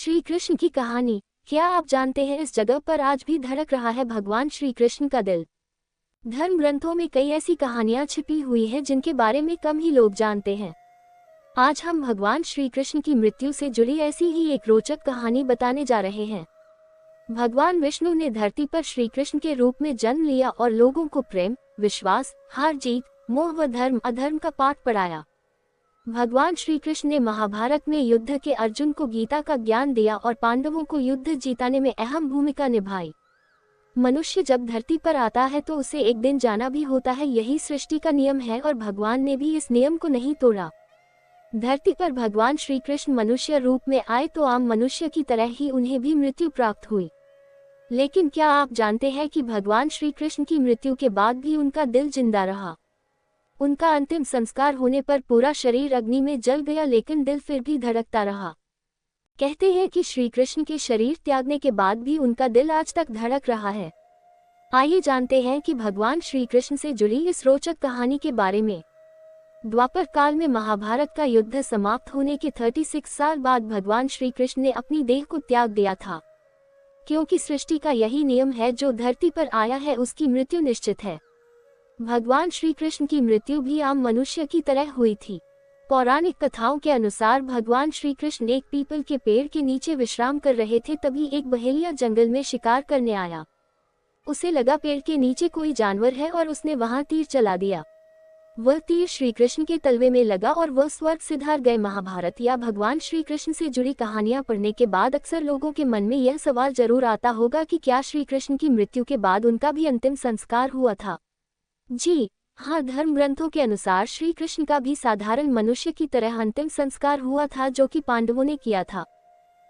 श्री कृष्ण की कहानी। क्या आप जानते हैं इस जगह पर आज भी धड़क रहा है भगवान श्री कृष्ण का दिल। धर्म ग्रंथों में कई ऐसी कहानियां छिपी हुई हैं जिनके बारे में कम ही लोग जानते हैं। आज हम भगवान श्री कृष्ण की मृत्यु से जुड़ी ऐसी ही एक रोचक कहानी बताने जा रहे हैं। भगवान विष्णु ने धरती पर श्री कृष्ण के रूप में जन्म लिया और लोगों को प्रेम, विश्वास, हार जीत, मोह व धर्म अधर्म का पाठ पढ़ाया। भगवान श्री कृष्ण ने महाभारत में युद्ध के अर्जुन को गीता का ज्ञान दिया और पांडवों को युद्ध जीताने में अहम भूमिका निभाई। मनुष्य जब धरती पर आता है तो उसे एक दिन जाना भी होता है, यही सृष्टि का नियम है और भगवान ने भी इस नियम को नहीं तोड़ा। धरती पर भगवान श्री कृष्ण मनुष्य रूप में आए तो आम मनुष्य की तरह ही उन्हें भी मृत्यु प्राप्त हुई। लेकिन क्या आप जानते हैं कि भगवान श्री कृष्ण की मृत्यु के बाद भी उनका दिल जिंदा रहा। उनका अंतिम संस्कार होने पर पूरा शरीर अग्नि में जल गया, लेकिन दिल फिर भी धड़कता रहा। कहते हैं कि श्री कृष्ण के शरीर त्यागने के बाद भी उनका दिल आज तक धड़क रहा है। आइए जानते हैं कि भगवान श्री कृष्ण से जुड़ी इस रोचक कहानी के बारे में। द्वापर काल में महाभारत का युद्ध समाप्त होने के 36 साल बाद भगवान श्री कृष्ण ने अपनी देह को त्याग दिया था। क्योंकि सृष्टि का यही नियम है, जो धरती पर आया है उसकी मृत्यु निश्चित है। भगवान श्री कृष्ण की मृत्यु भी आम मनुष्य की तरह हुई थी। पौराणिक कथाओं के अनुसार भगवान श्री कृष्ण एक पीपल के पेड़ के नीचे विश्राम कर रहे थे, तभी एक बहेलिया जंगल में शिकार करने आया। उसे लगा पेड़ के नीचे कोई जानवर है और उसने वहां तीर चला दिया। वह तीर श्री कृष्ण के तलवे में लगा और वह स्वर्ग सिधार गए। महाभारत या भगवान श्री कृष्ण से जुड़ी कहानियां पढ़ने के बाद अक्सर लोगों के मन में यह सवाल जरूर आता होगा कि क्या श्री कृष्ण की मृत्यु के बाद उनका भी अंतिम संस्कार हुआ था। जी हाँ, धर्म ग्रंथों के अनुसार श्री कृष्ण का भी साधारण मनुष्य की तरह अंतिम संस्कार हुआ था, जो कि पांडवों ने किया था।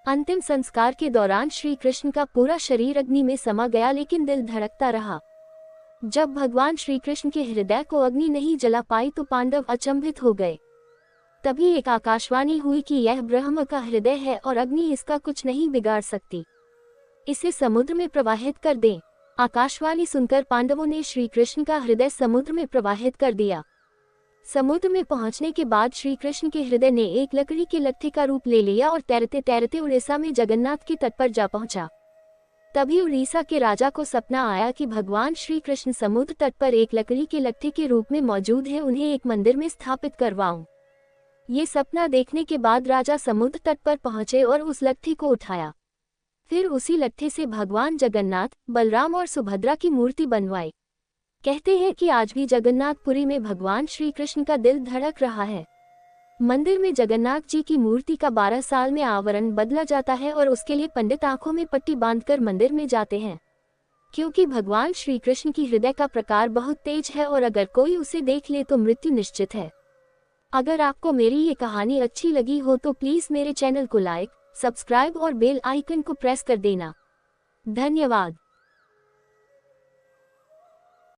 अंतिम संस्कार के दौरान श्री कृष्ण का पूरा शरीर अग्नि में समा गया, लेकिन दिल धड़कता रहा। जब भगवान श्री कृष्ण के हृदय को अग्नि नहीं जला पाई तो पांडव अचंभित हो गए। तभी एक आकाशवाणी हुई कि यह ब्रह्म का हृदय है और अग्नि इसका कुछ नहीं बिगाड़ सकती, इसे समुद्र में प्रवाहित कर दें। आकाशवाणी सुनकर पांडवों ने श्री कृष्ण का हृदय समुद्र में प्रवाहित कर दिया। समुद्र में पहुंचने के बाद श्री कृष्ण के हृदय ने एक लकड़ी के लट्ठे का रूप ले लिया और तैरते तैरते उड़ीसा में जगन्नाथ के तट पर जा पहुंचा। तभी उड़ीसा के राजा को सपना आया कि भगवान श्री कृष्ण समुद्र तट पर एक लकड़ी के लट्ठे के रूप में मौजूद है, उन्हें एक मंदिर में स्थापित करवाऊं। ये सपना देखने के बाद राजा समुद्र तट पर पहुंचे और उस लट्ठे को उठाया। फिर उसी लट्ठे से भगवान जगन्नाथ, बलराम और सुभद्रा की मूर्ति बनवाई। कहते हैं कि आज भी जगन्नाथपुरी में भगवान श्री कृष्ण का दिल धड़क रहा है। मंदिर में जगन्नाथ जी की मूर्ति का 12 साल में आवरण बदला जाता है और उसके लिए पंडित आंखों में पट्टी बांधकर मंदिर में जाते हैं, क्योंकि भगवान श्री कृष्ण की हृदय का प्रकार बहुत तेज है और अगर कोई उसे देख ले तो मृत्यु निश्चित है। अगर आपको मेरी ये कहानी अच्छी लगी हो तो प्लीज मेरे चैनल को लाइक, सब्सक्राइब और बेल आइकन को प्रेस कर देना। धन्यवाद।